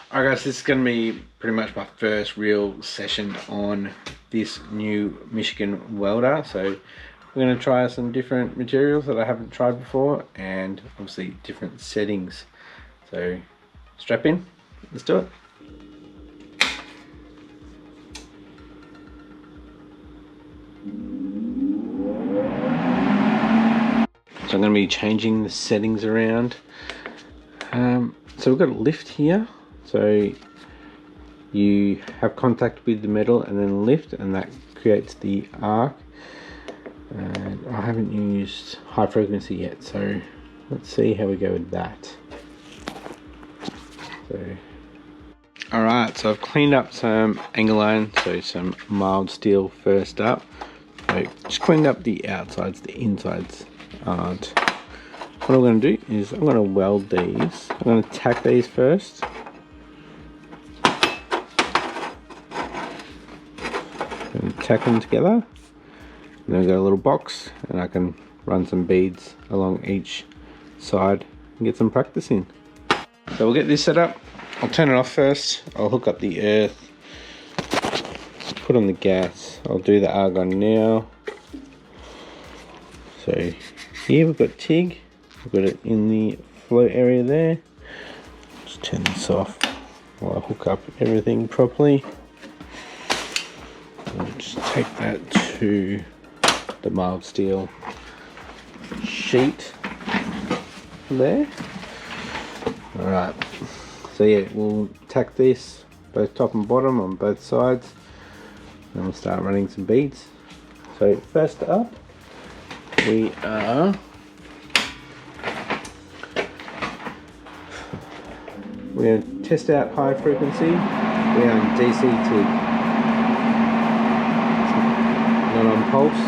Alright guys, this is going to be pretty much my first real session on this new Michigan Welder. So we're going to try some different materials that I haven't tried before and obviously different settings. So strap in, let's do it. So I'm going to be changing the settings around. So we've got a lift here. So you have contact with the metal and then lift, and that creates the arc. And I haven't used high frequency yet, so let's see how we go with that. Alright, so I've cleaned up some angle iron, so some mild steel first up. So just cleaned up the outsides, the insides aren't. What I'm going to do is I'm going to weld these. I'm going to tack these first. And tack them together, and then I've got a little box and I can run some beads along each side and get some practice in. So we'll get this set up. I'll turn it off first. I'll hook up the earth, put on the gas. I'll do the argon now. So here we've got TIG, we've got it in the float area there. Just turn this off while I hook up everything properly. I'll just take that to the mild steel sheet there. Alright, so yeah, we'll tack this both top and bottom on both sides, and we'll start running some beads. So first up, we're going to test out high frequency. We're on DC TIG. Not on pulse.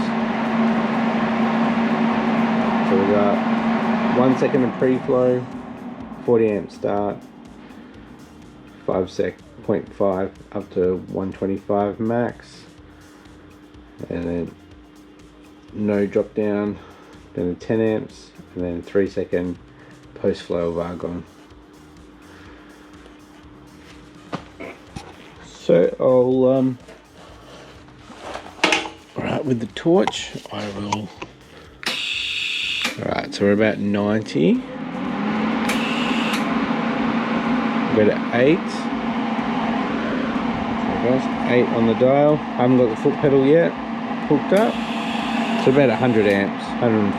So we got 1 second of pre-flow, 40 amp start, 0.5 up to 125 max, and then no drop down, then 10 amps, and then 3 second post flow of argon. So I'll Alright, with the torch, I will. Alright, so we're about 90. Go to 8. There goes, 8 on the dial. I haven't got the foot pedal yet hooked up. So about 100 amps. 100.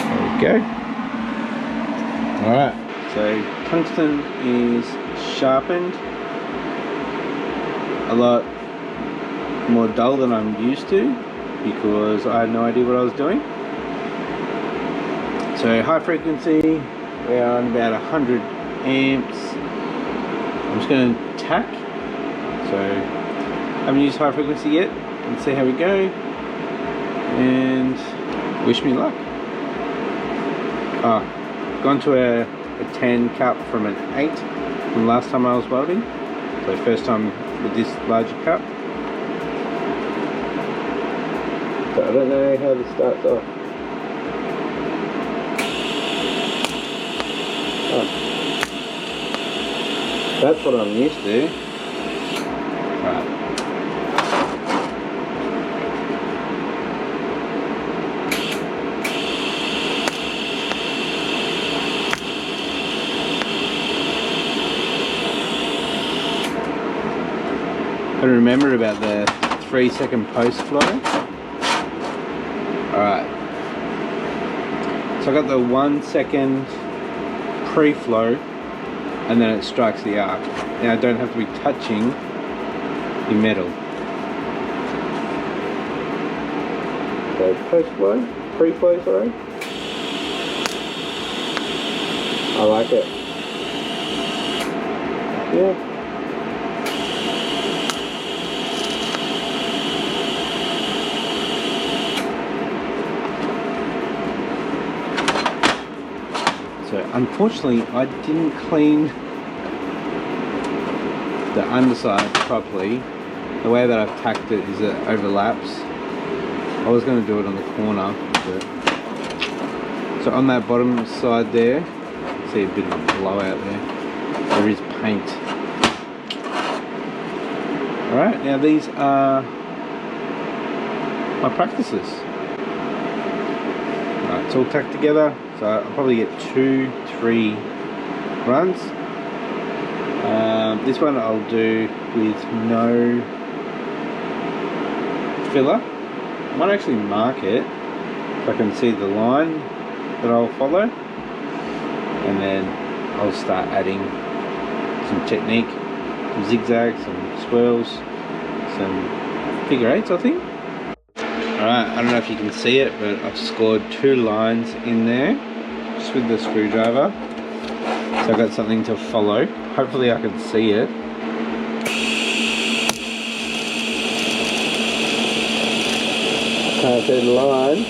There we go. Alright, so tungsten is sharpened. A lot more dull than I'm used to because I had no idea what I was doing. So high frequency, we're on about 100 amps. I'm just going to tack. So I haven't used high frequency yet. Let's see how we go and wish me luck. Gone to a 10 cup from an 8 from last time I was welding. So first time with this larger cup. So I don't know how this starts off. Oh. That's what I'm used to. Right. I remember about the 3 second post flow. Alright, so I got the 1 second pre-flow and then it strikes the arc. Now I don't have to be touching the metal. So post flow, pre-flow, sorry. I like it. Yeah. So unfortunately I didn't clean the underside properly. The way that I've tacked it is it overlaps. I was going to do it on the corner, but so on that bottom side there, see a bit of a blowout there. There is paint. Alright, now these are my practices. Right, it's all tacked together, so I'll probably get 2-3 runs. This one I'll do with no filler. I might actually mark it so I can see the line that I'll follow, and then I'll start adding some technique, some zigzags, some swirls, some figure eights, I think. Alright, I don't know if you can see it, but I've scored 2 lines in there just with the screwdriver, so I've got something to follow. Hopefully I can see it. Can't see the line.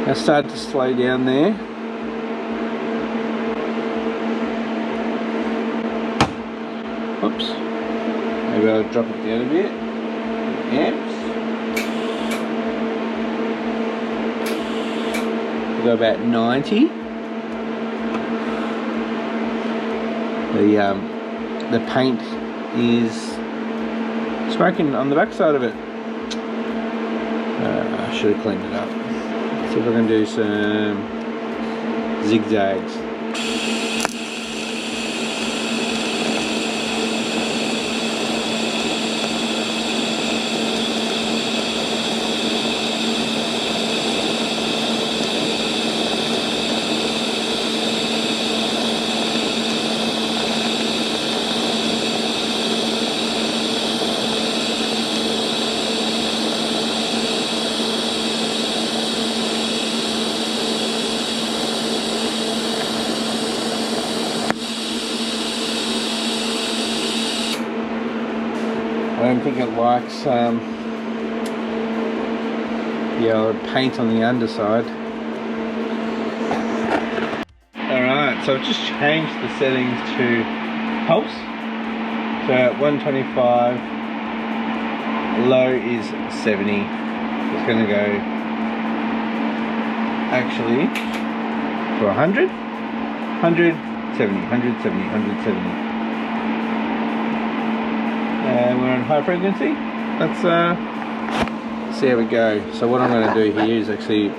I start to slow down there. Oops. Maybe I'll drop it down a bit. Amps. We'll go about 90. The paint is smoking on the back side of it. I should have cleaned it up. See if I can do some zigzags. I don't think it likes paint on the underside. Alright, so I've just changed the settings to pulse. So at 125, low is 70. It's going to go actually for 100, 100, 70, 170, 170. And we're on high frequency. Let's see how we go. So what I'm going to do here is actually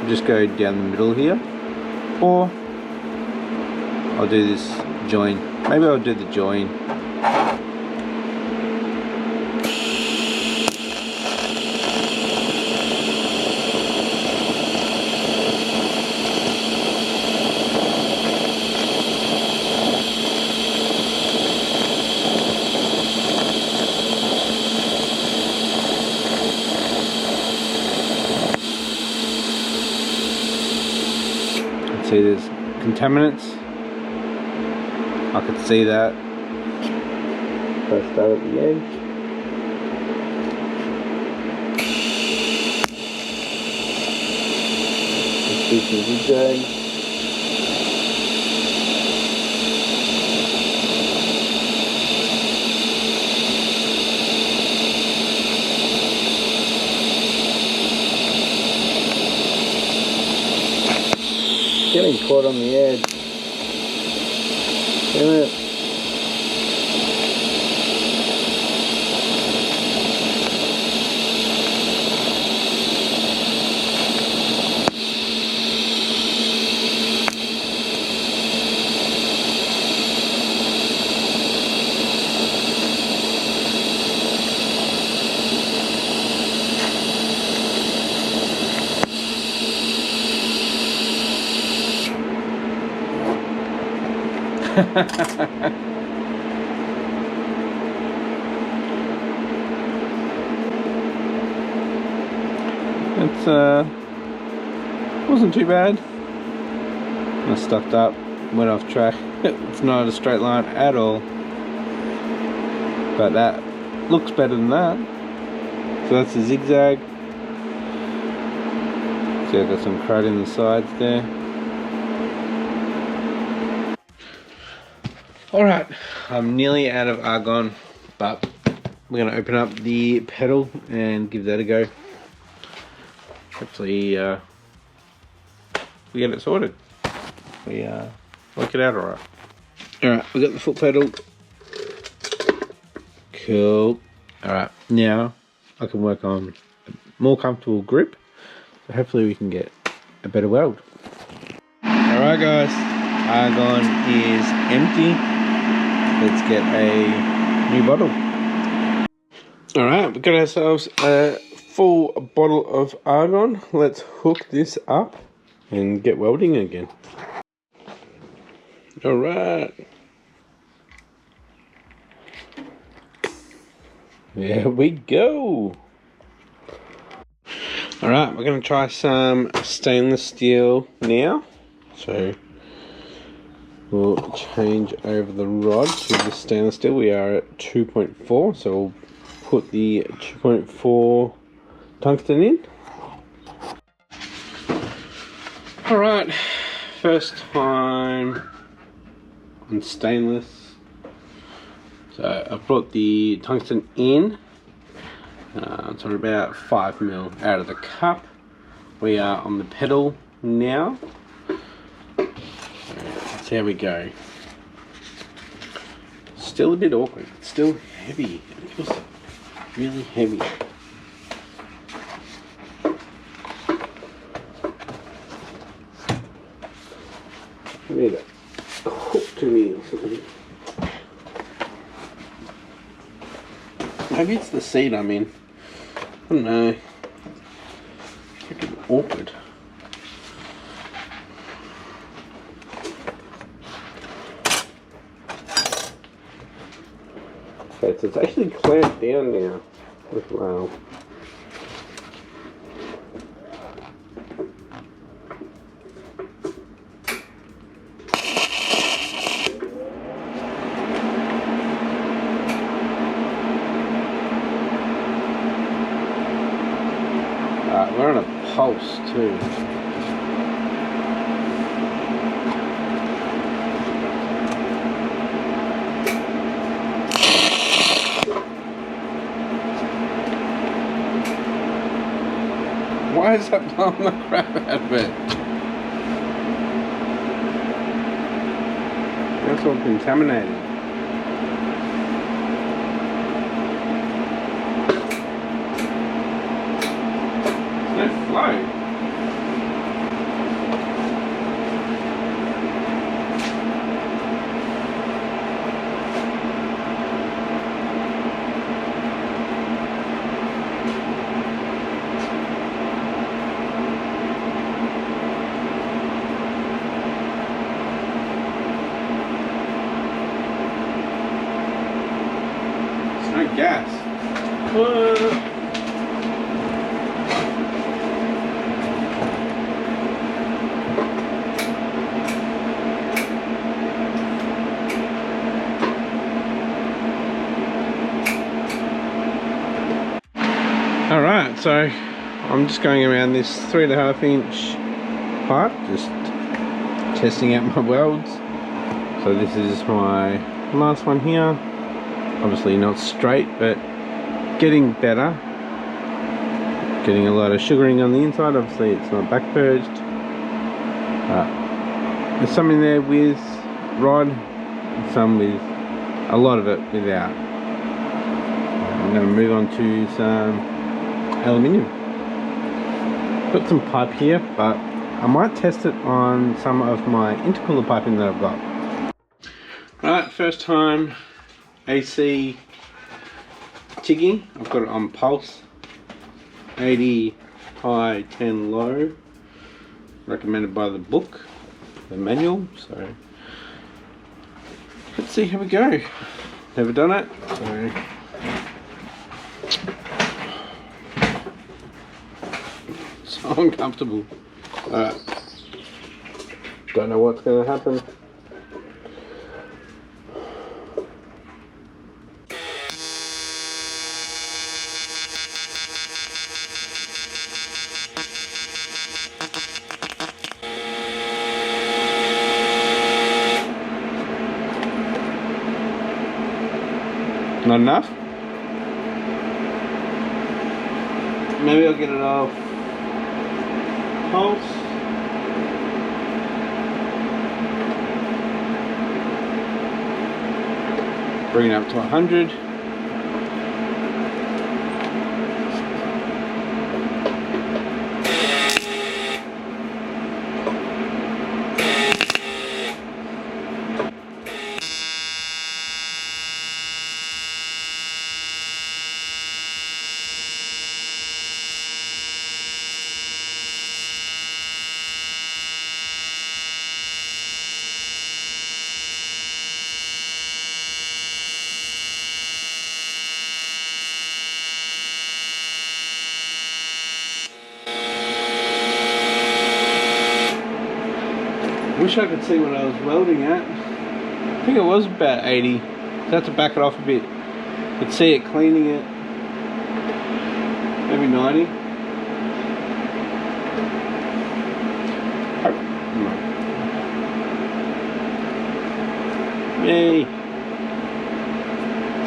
just go down the middle here, or I'll do this join. Maybe I'll do the join. See, there's contaminants. I could see that. So I start at the edge. Let's do some zigzags. Getting caught on the edge. Damn it. It's wasn't too bad. I stuffed up, went off track. It's not a straight line at all. But that looks better than that. So that's a zigzag. See, I've got some crud in the sides there. Alright, I'm nearly out of argon, but we're going to open up the pedal and give that a go. Hopefully we get it sorted. We work it out alright. Alright, we got the foot pedal. Cool. Alright, now I can work on a more comfortable grip. So hopefully we can get a better weld. Alright guys, argon is empty. Let's get a new bottle. Alright, we've got ourselves a full bottle of argon. Let's hook this up and get welding again. Alright. There we go. Alright, we're going to try some stainless steel now. So we'll change over the rod to the stainless steel. We are at 2.4, so we'll put the 2.4 tungsten in. Alright, first time on stainless. So I've brought the tungsten in. It's on about 5 mil out of the cup. We are on the pedal now. Let's see how we go. Still a bit awkward. It's still heavy. It feels really heavy. I need a hook to me or something. Maybe it's the seat I'm in. I don't know. It's freaking awkward. Okay, so it's actually clamped down now as well. We're on a pulse too. Why is that blowing the crap out of it? That's all contaminated. There's no flow. No gas. Alright, so I'm just going around this 3.5 inch pipe, just testing out my welds. So this is my last one here. Obviously not straight, but getting better. Getting a lot of sugaring on the inside. Obviously it's not back purged. There's some in there with rod, and some with a lot of it without. I'm going to move on to some aluminium. Got some pipe here, but I might test it on some of my intercooler piping that I've got. Right, first time AC tigging. I've got it on pulse, 80 high, 10 low, recommended by the book, the manual. So let's see how we go. Never done it, so so uncomfortable. Alright, don't know what's going to happen. Not enough? Maybe I'll get it off pulse. Bring it up to 100. Wish I could see what I was welding at. I think it was about 80. So I have to back it off a bit. Could see it cleaning it. Maybe 90. Oh, no. Yay!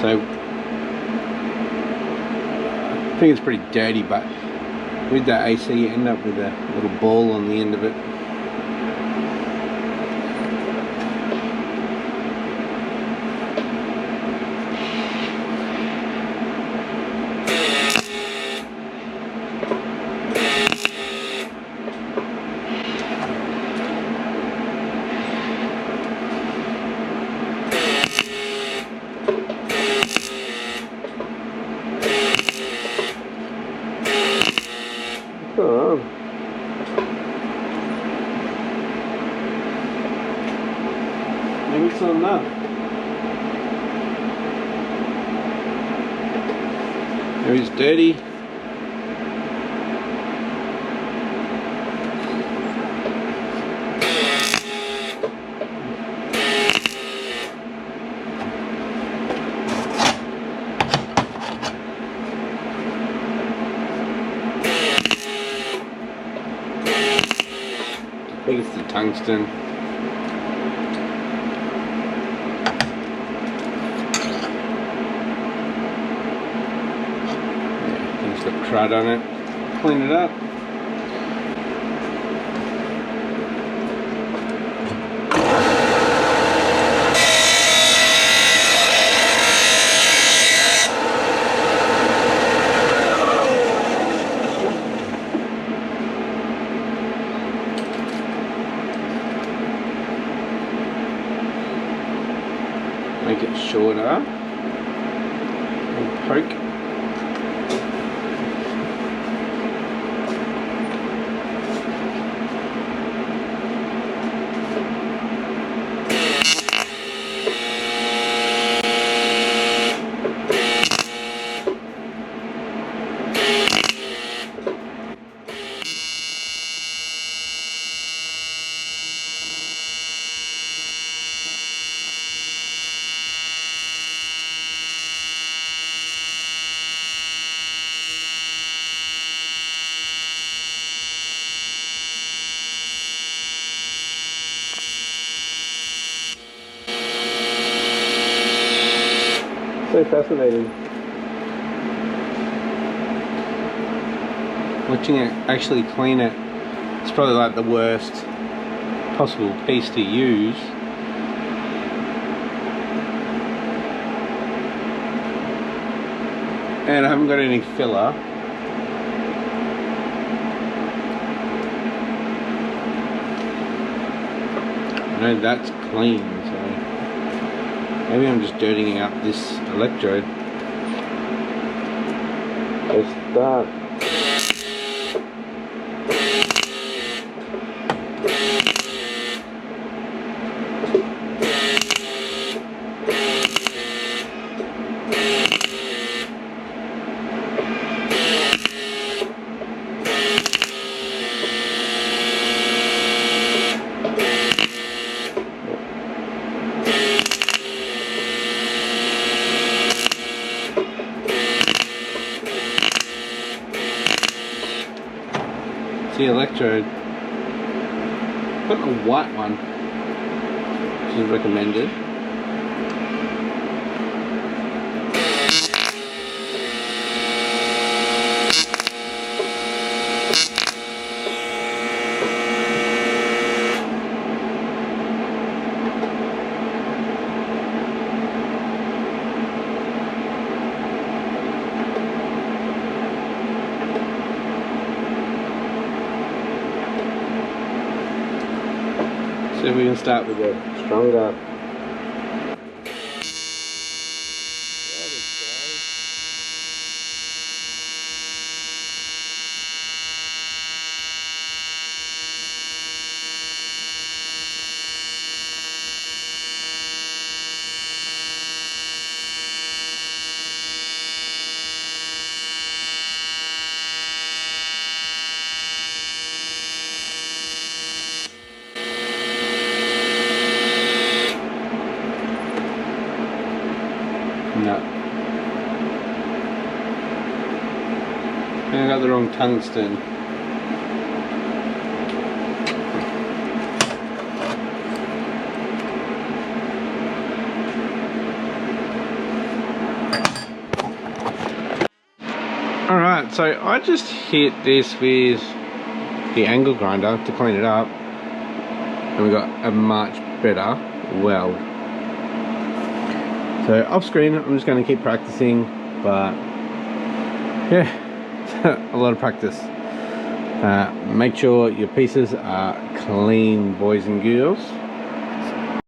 So I think it's pretty dirty, but with that AC you end up with a little ball on the end of it. Oh. Maybe it's not enough. Maybe it's dirty. I think it's the tungsten. Yeah, things got crud on it. Clean it up. Make it shorter and poke. So fascinating. Watching it actually clean it, it's probably like the worst possible piece to use. And I haven't got any filler. I know that's clean, so maybe I'm just dirtying up this electrode. Let's start. The electrode, got a white one, which is recommended. See if we can start with a stronger. No. I got the wrong tungsten. Alright, so I just hit this with the angle grinder to clean it up, and we got a much better weld. So off screen, I'm just going to keep practicing, but yeah, a lot of practice. Make sure your pieces are clean, boys and girls.